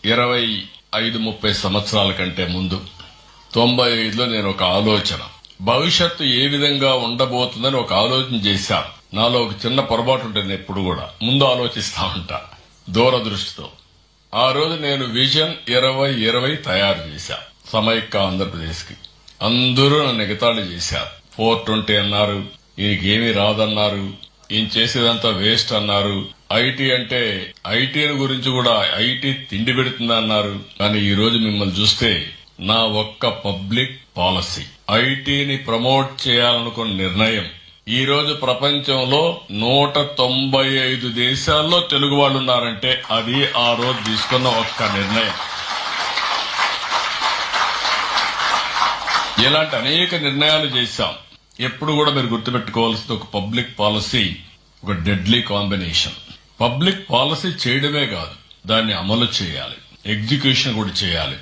25-30 సంవత్సరాల కంటే ముందు 95లో నేను ఒక ఆలోచన, భవిష్యత్తు ఏ విధంగా ఉండబోతుందని ఒక ఆలోచన చేశాను. నాలో ఒక చిన్న పొరపాటు ఉంటుంది, ఎప్పుడు కూడా ముందు ఆలోచిస్తా ఉంటా దూరదృష్టితో. ఆ రోజు నేను విజన్ 2020 తయారు చేశా సమైక్య ఆంధ్రప్రదేశ్ కి. అందరూ నన్ను ఎగతాళి చేశారు. 420 అన్నారు, ఈయనకేమీ రాదన్నారు, ఈయన చేసేదంతా వేస్ట్ అన్నారు. ఐటీ అంటే ఐటీని గురించి కూడా ఐటీ తిండి పెడుతుంది అన్నారు. కానీ ఈ రోజు మిమ్మల్ని చూస్తే నా ఒక్క పబ్లిక్ పాలసీ, ఐటీని ప్రమోట్ చేయాలనుకున్న నిర్ణయం ఈ రోజు ప్రపంచంలో 195 దేశాల్లో తెలుగు వాళ్ళు ఉన్నారంటే అది ఆ రోజు తీసుకున్న ఒక్క నిర్ణయం. ఇలాంటి అనేక నిర్ణయాలు చేశాం. ఎప్పుడు కూడా మీరు గుర్తుపెట్టుకోవాల్సింది, ఒక పబ్లిక్ పాలసీ ఒక డెడ్లీ కాంబినేషన్. పబ్లిక్ పాలసీ చేయడమే కాదు, దాన్ని అమలు చేయాలి, ఎగ్జిక్యూషన్ కూడా చేయాలి.